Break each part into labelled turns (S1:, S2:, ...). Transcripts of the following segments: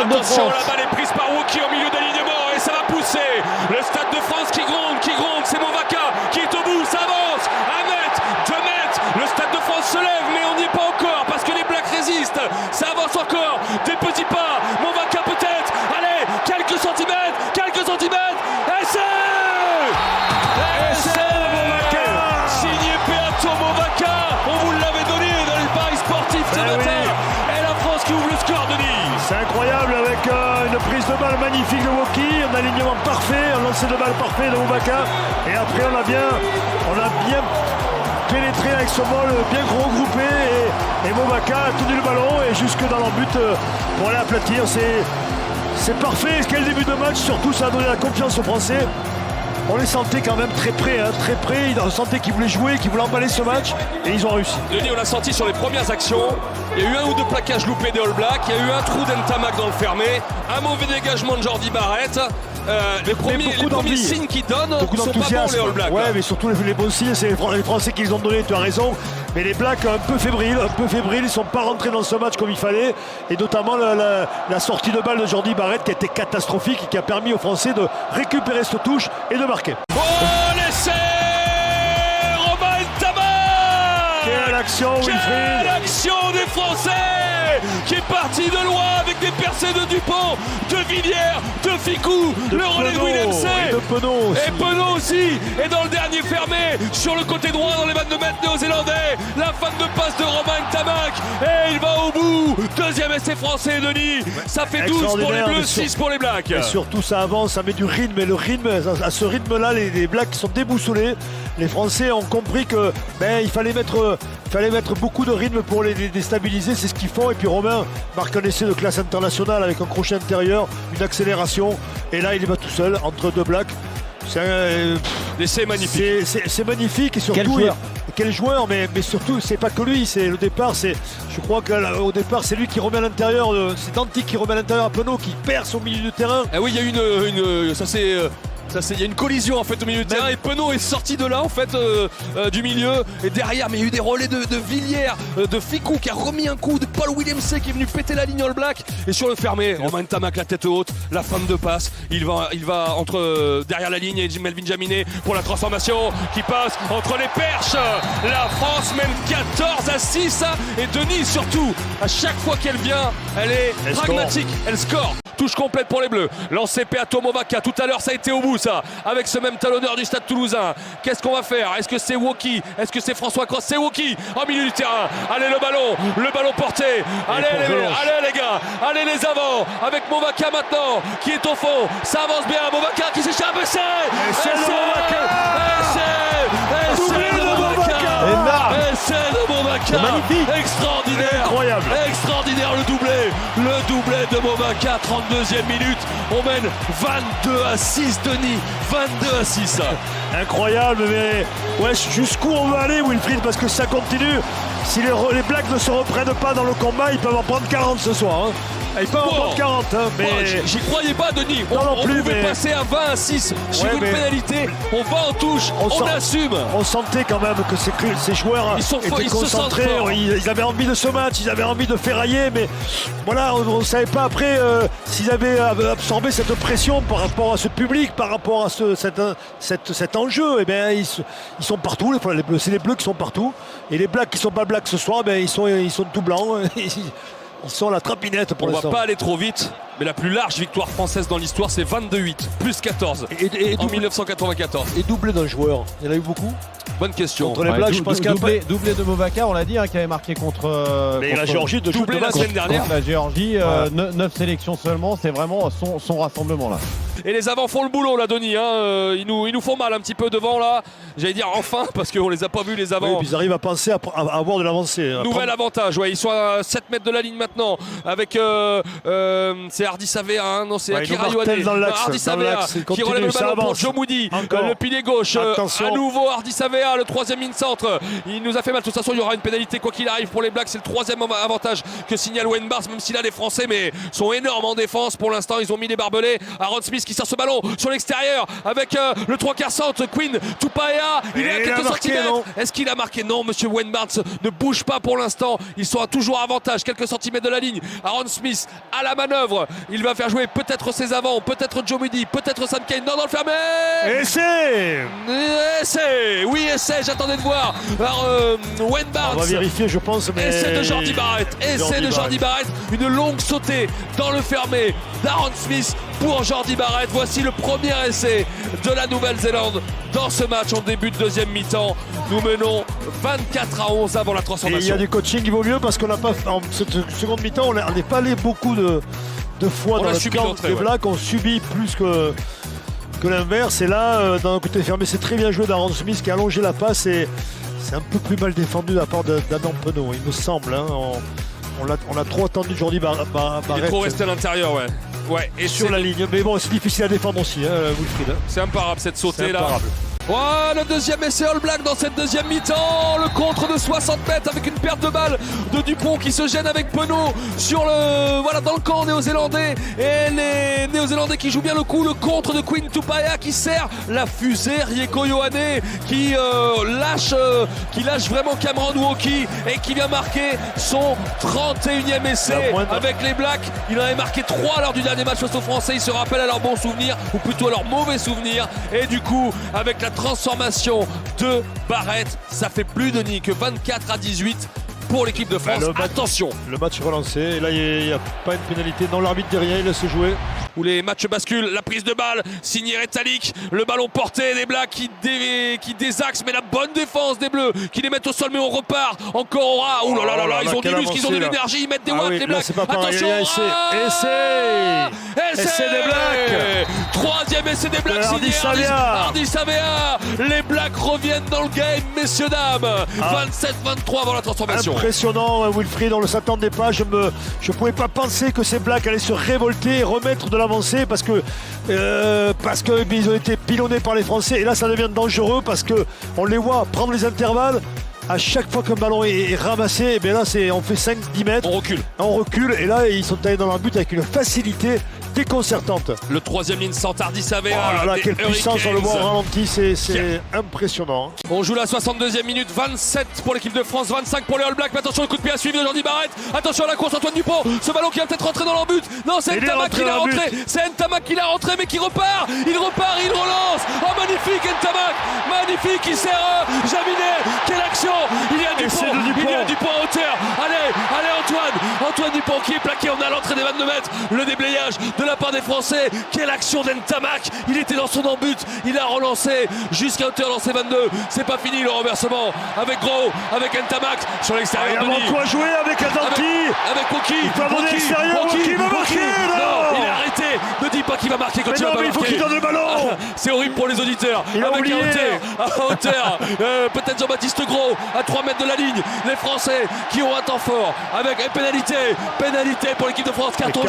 S1: Stade de
S2: Attention,
S1: France.
S2: la balle est prise par Woki au milieu d'alignement et ça va pousser. Le Stade de France qui gronde, c'est Movaka qui est au bout, ça avance. 1 mètre, 2 mètres, le Stade de France se lève, mais on n'y est pas encore parce que les Blacks résistent. Ça avance encore, des petits pas, Movaka peut-être. Allez, quelques centimètres, essai. Signé Peato Movaka, on vous l'avait donné dans les paris sportifs ce matin. Et la France qui ouvre le score, Denis.
S1: C'est incroyable avec une prise de balle magnifique de Woki, un alignement parfait, un lancer de balle parfait de Movaka. Et après on a bien pénétré avec ce vol, bien regroupé et Movaka a tenu le ballon et jusque dans leur but pour aller aplatir. C'est parfait. Quel début de match, surtout ça a donné la confiance aux Français. On les sentait quand même très près. On sentait qu'ils voulaient jouer, qu'ils voulaient emballer ce match et ils ont réussi.
S2: Denis, on l'a senti sur les premières actions. Il y a eu 1 ou 2 plaquages loupés des All Blacks. Il y a eu un trou d'Entamac dans le fermé. Un mauvais dégagement de Jordi Barrett. Les premiers signes qu'ils donnent
S1: beaucoup
S2: sont pas bons, les All Blacks.
S1: Ouais, mais surtout les bons signes, c'est les Français qui les ont donnés, tu as raison. Mais les Blacks un peu fébriles, ils ne sont pas rentrés dans ce match comme il fallait. Et notamment la sortie de balle de Jordi Barrett qui a été catastrophique et qui a permis aux Français de récupérer cette touche et de marquer.
S2: Oh, l'essai Romain Ntamak.
S1: Quelle action, Wilfried!
S2: Quelle action des Français qui est parti de loin avec des percées de Dupont, de Villiers, de Ficou, le relais de Willem C. Et Penaud aussi. Et dans le dernier fermé, sur le côté droit, dans les 22 mètres néo-zélandais, la fin de passe de Romain Ntamak. Et il va au bout. Deuxième essai français, Denis. Ça fait 12 pour les Bleus, 6 pour les Blacks.
S1: Et surtout, ça avance, ça met du rythme. Et le rythme, à ce rythme-là, les Blacks sont déboussolés. Les Français ont compris que il fallait mettre beaucoup de rythme pour les déstabiliser. C'est ce qu'ils font. Et puis Romain marque un essai de classe internationale avec un crochet intérieur, une accélération. Et là, il y va tout seul entre 2 Blacks. C'est
S2: l'essai magnifique.
S1: C'est magnifique et surtout quel joueur, mais surtout c'est pas que lui, c'est le départ, je crois qu'au départ c'est lui qui remet à l'intérieur, c'est Danti qui remet à l'intérieur à Penaud qui perce au milieu du terrain.
S2: Ah oui, il y a il y a une collision en fait au milieu du terrain et Penaud est sorti de là en fait du milieu et derrière, mais il y a eu des relais de Villiers, de Ficou qui a remis un coup, de Paul Willem C qui est venu péter la ligne All Black et sur le fermé, Romain Ntamak la tête haute, la fin de passe, il va entre derrière la ligne et Melvin Jaminet pour la transformation qui passe entre les perches. La France mène 14-6 et Denis surtout, à chaque fois qu'elle vient, elle est pragmatique, elle score. Touche complète pour les Bleus. Lancé Peato Movaka. Tout à l'heure, ça a été au bout, ça. Avec ce même talonneur du Stade Toulousain. Qu'est-ce qu'on va faire? Est-ce que c'est Woki? Est-ce que c'est François Cross? C'est Woki en milieu du terrain. Allez, le ballon porté. Allez, les gars. Allez, les avants. Avec Movaka maintenant, qui est au fond. Ça avance bien. Movaka qui s'échappe. Essai de Movaka.
S1: Magnifique.
S2: Extraordinaire.
S1: Incroyable.
S2: Extraordinaire le doublé de Movaka. 32e minute. On mène 22-6, Denis. 22-6.
S1: Incroyable, mais jusqu'où on va aller, Wilfried, parce que ça continue. Si les Blacks ne se reprennent pas dans le combat, ils peuvent en prendre 40 ce soir. Ils peuvent en prendre 40, mais...
S2: J'y croyais pas, Denis.
S1: On
S2: pouvait passer à 20-6 sur une pénalité. On va en touche, on assume.
S1: On sentait quand même que ces joueurs étaient concentrés. Ils avaient envie de ce match, ils avaient envie de ferrailler, mais voilà, on ne savait pas après s'ils avaient absorbé cette pression par rapport à ce public, par rapport à cet enjeu. Et bien, ils sont partout. Les Bleus, c'est les Bleus qui sont partout. Et les Blacks qui ne sont pas Blacks ce soir, ils sont tout blancs. Ils sont la trapinette pour l'instant.
S2: On va pas aller trop vite, mais la plus large victoire française dans l'histoire, c'est 22-8, plus 14 en 1994.
S1: Et doublé d'un joueur, il y en a eu beaucoup?
S2: Bonne question.
S3: Contre les Blacks, je pense qu'après... Doublé de Movaka, on l'a dit, qui avait marqué contre
S1: la Géorgie,
S2: doublé la semaine dernière.
S3: La Géorgie, 9 sélections seulement, c'est vraiment son rassemblement là.
S2: Et les avants font le boulot là, Denis. Ils nous font mal un petit peu devant là. J'allais dire enfin, parce qu'on les a pas vus les avants.
S1: Oui, puis ils arrivent à penser à avoir de l'avancée.
S2: Nouvel avantage, ils sont à 7 mètres de la ligne maintenant. Avec c'est Hardy Savea, non c'est Akira Ioane. Hardy Savea qui relève le ballon pour Joe Moody. Le pilier gauche. À nouveau Hardy Savea, le 3e in centre. Il nous a fait mal. De toute façon, il y aura une pénalité quoi qu'il arrive pour les Blacks. C'est le 3e avantage que signale Wayne Barnes, même si là les Français sont énormes en défense. Pour l'instant, ils ont mis les barbelés. Aaron Smith qui sort ce ballon sur l'extérieur avec le 3/4 centre. Queen Tupaea. Il est à quelques centimètres. Est-ce qu'il a marqué? Non, monsieur Wayne Barnes ne bouge pas pour l'instant. Ils sont à toujours avantage, quelques centimètres de la ligne. Aaron Smith à la manœuvre Il va faire jouer peut-être ses avants, peut-être Joe Mudi, peut-être Sam Cane. Non, dans le fermé.
S1: Essai.
S2: Oui, essai, j'attendais de voir. Alors, Wayne Barnes.
S1: On va vérifier, je pense. Mais...
S2: Essai de Jordi Barrett. Essai de Jordi Barrett. Une longue sautée dans le fermé d'Aaron Smith pour Jordi Barrett. Voici le premier essai de la Nouvelle-Zélande dans ce match en début de deuxième mi-temps. Nous menons 24-11 avant la transformation.
S1: Et il y a du coaching qui vaut mieux parce qu'on n'a pas, en cette seconde mi-temps, on n'est pas allé beaucoup de fois dans le camp des Blacks. On subit plus que l'inverse. Et là, dans le côté fermé, c'est très bien joué d'Aaron Smith qui a allongé la passe. Et c'est un peu plus mal défendu de la part d'Adam Penaud, il me semble. Hein. On a trop attendu Jordi Barrett.
S2: Il est trop resté à l'intérieur, ouais. Ouais, et
S1: sur la ligne. Mais bon, c'est difficile à défendre aussi, hein, Wilfried.
S2: C'est imparable cette sautée là. Oh, le deuxième essai All Black dans cette deuxième mi-temps. Le contre de 60 mètres avec une perte de balle de Dupont qui se gêne avec Penaud sur dans le camp néo-zélandais. Et les néo-zélandais qui jouent bien le coup. Le contre de Quinn Tupaea qui sert la fusée. Rieko Ioane qui lâche vraiment Cameron Wauki et qui vient marquer son 31e essai avec les Blacks. Il en avait marqué 3 lors du dernier match face aux Français. Ils se rappellent à leurs bons souvenirs ou plutôt à leurs mauvais souvenirs. Et du coup, avec la transformation de Barrett, ça fait plus de que 24-18 pour l'équipe de France. Attention,
S1: le match est relancé et là il n'y a pas une pénalité. Non, l'arbitre derrière, il laisse jouer.
S2: Où les matchs basculent, la prise de balle signé Retallick, le ballon porté des Blacks qui désaxent, mais la bonne défense des Bleus qui les mettent au sol, mais on repart encore Aura. Ouh là là là, ils ont des muscles, ils ont de l'énergie, ils mettent des watts les Blacks. Attention,
S1: essai des Blacks.
S2: Troisième essai des Blacks signé Hardy Savea. Les Blacks reviennent dans le game, messieurs dames. 27-23 avant la transformation.
S1: Impressionnant, Wilfried, on ne s'attendait pas. Je ne pouvais pas penser que ces Blacks allaient se révolter et remettre de l'avancée parce que ils ont été pilonnés par les Français. Et là, ça devient dangereux parce qu'on les voit prendre les intervalles. À chaque fois qu'un ballon est ramassé, et bien là, on fait 5-10 mètres. On recule. Et là, ils sont allés dans leur but avec une facilité déconcertante.
S2: Le troisième ligne sans Hardy Savea.
S1: Oh là là, quelle puissance, on le voit au ralenti, c'est impressionnant.
S2: On joue la 62e minute, 27 pour l'équipe de France, 25 pour les All Blacks. Mais attention, le coup de pied à suivre de Jordi Barrett. Attention à la course, Antoine Dupont. Ce ballon qui va peut-être rentrer dans leur but. Non, c'est Ntamak qui l'a rentré. C'est Ntamak qui l'a rentré, mais qui repart. Il relance. Oh, magnifique Ntamak. Magnifique, il sert Jaminet. Quelle action. Il y a Dupont à hauteur. Allez Antoine Dupont qui est plaqué. On a l'entrée des 22 mètres. Le déblayage de la part des Français. Quelle action d'Ntamak. Il était dans son embut. Il a relancé jusqu'à hauteur dans ses 22. C'est pas fini le renversement avec Gros, avec Ntamak sur l'extérieur.
S1: Il y a quoi jouer avec Adanti.
S2: Avec Wauki.
S1: Il peut avoir l'extérieur. Wauki va marquer.
S2: Non, il est arrêté. Ne dis pas qu'il va marquer quand il va pas marquer.
S1: Il faut qu'il donne le ballon.
S2: C'est horrible pour les auditeurs.
S1: Il a oublié.
S2: À hauteur. Peut-être Jean-Baptiste Gros à 3 mètres de la ligne. Les Français qui ont un temps fort avec une pénalité pour l'équipe de France. Carton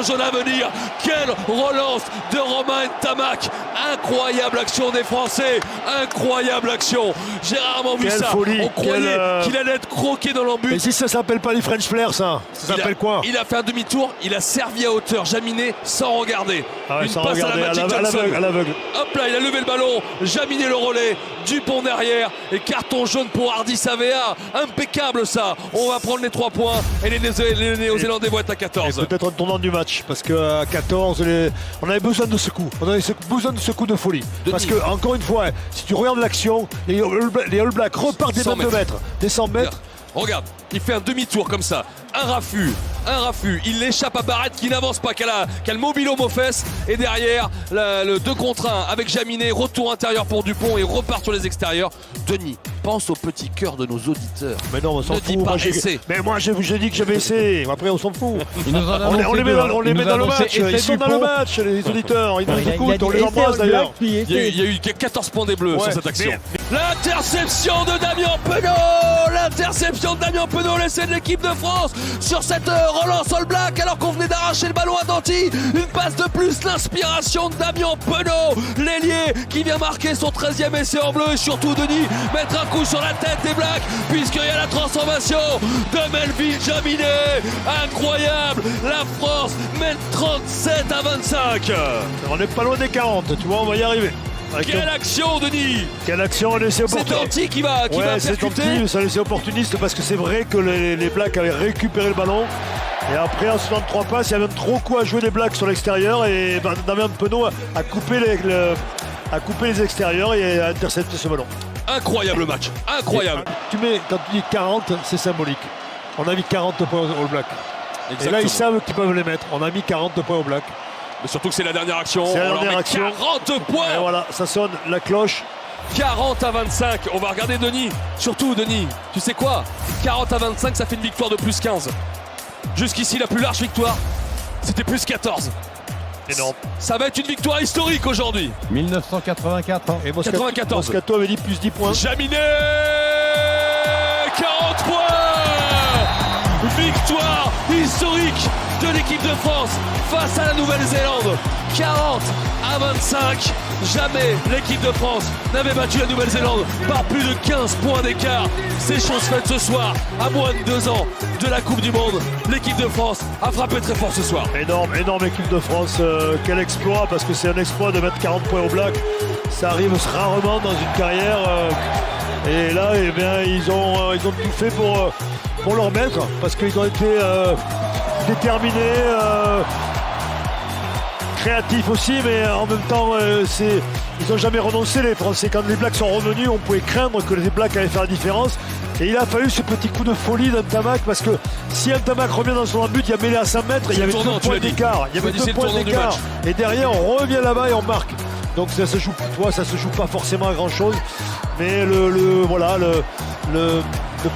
S2: jaune à venir. Quelle relance de Romain Ntamak. Incroyable action des Français. Incroyable action. J'ai rarement vu ça.
S1: Folie.
S2: On croyait qu'il allait être croqué dans l'embut.
S1: Mais si ça s'appelle pas les French Flair, ça s'appelle quoi?
S2: Il a fait un demi-tour. Il a servi à hauteur. Jaminet sans regarder.
S1: Sans passe regarder, à l'aveugle.
S2: Hop là, il a levé le ballon. Jaminet le relais. Dupont derrière. Et carton jaune pour Hardy Savea. Impeccable ça. On va prendre les 3 points. Et les Néo-Zélandais vont être à 14.
S1: Et peut-être un tournant du match. Parce qu'à 14, on avait besoin de ce coup. On avait besoin de ce coup de folie. Parce que, encore une fois, si tu regardes l'action, les All Blacks repartent des 22 mètres. Des 100 mètres.
S2: Regarde, il fait un demi-tour comme ça. Un raffut. Il l'échappe à Barrett qui n'avance pas, qui a le mobilhome aux fesses. Et derrière, le 2 contre 1 avec Jaminet. Retour intérieur pour Dupont et repart sur les extérieurs. Denis, pense au petit cœur de nos auditeurs.
S1: Mais non, on s'en fout. Mais moi, j'ai dit que j'avais essayé. Après, on s'en fout. On les met dans le match. Ils sont dans le match, les auditeurs. Ils nous écoutent. On les embrasse d'ailleurs.
S2: Il y a eu 14 points des Bleus sur cette action. L'interception de Damien Penaud. L'interception de Damien Penaud, l'essai de l'équipe de France sur cette relance All Black alors qu'on venait d'arracher le ballon à Danty. Une passe de plus, l'inspiration de Damien Penaud, l'ailier qui vient marquer son 13e essai en bleu. Et surtout Denis, mettre un coup sur la tête des Blacks puisqu'il y a la transformation de Melville Jaminet. Incroyable, la France mène 37-25.
S1: On n'est pas loin des 40, tu vois, on va y arriver.
S2: Quelle action, Denis!
S1: Quelle action, un essai opportuniste.
S2: C'est Danty qui va percuter.
S1: C'est un essai opportuniste parce que c'est vrai que les Blacks avaient récupéré le ballon Et après, en se donnant 3 passes, il y a même trop quoi à jouer les Blacks sur l'extérieur. Et Damien Penaud a coupé les extérieurs et a intercepté ce ballon.
S2: Incroyable match, incroyable.
S1: Quand tu dis 40, c'est symbolique. On a mis 40 points aux Blacks.
S2: Exactement.
S1: Et là, ils savent qu'ils peuvent les mettre. On a mis 40 points aux Blacks.
S2: Mais surtout que c'est la dernière action.
S1: C'est la
S2: On leur
S1: dernière
S2: met
S1: action.
S2: 40 points.
S1: Et voilà, ça sonne la cloche.
S2: 40-25. On va regarder Denis. Surtout Denis, tu sais quoi, 40-25, ça fait une victoire de plus 15. Jusqu'ici, la plus large victoire, c'était plus 14.
S1: Énorme.
S2: Ça va être une victoire historique aujourd'hui.
S3: 1984.
S1: Et
S2: 94.
S1: Moscato avait dit plus 10 points.
S2: Jaminet, 40 points. Victoire historique de l'équipe de France face à la Nouvelle-Zélande. 40-25. Jamais l'équipe de France n'avait battu la Nouvelle-Zélande par plus de 15 points d'écart. C'est chose faite ce soir, à moins de 2 ans de la Coupe du Monde. L'équipe de France a frappé très fort ce soir.
S1: Énorme équipe de France. Quel exploit, parce que c'est un exploit de mettre 40 points aux Blacks. Ça arrive rarement dans une carrière. Et là, eh bien, ils ont tout fait pour leur mettre, parce qu'ils ont été déterminés. Créatif aussi, mais en même temps, ils n'ont jamais renoncé, les Français. Quand les Blacks sont revenus, on pouvait craindre que les Blacks allaient faire la différence. Et il a fallu ce petit coup de folie d'Ntamak, parce que si Ntamak revient dans son but, il y a mêlé à 100 mètres, il y avait 2 points d'écart. Il y avait 2 points d'écart. Et derrière, on revient là-bas et on marque. Donc ça se joue, ça se joue pas forcément à grand-chose. Mais le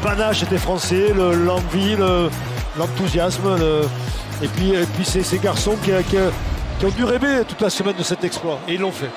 S1: panache était français, l'envie, l'enthousiasme. Et puis ces garçons qui ont dû rêver toute la semaine de cet exploit. Et ils l'ont fait.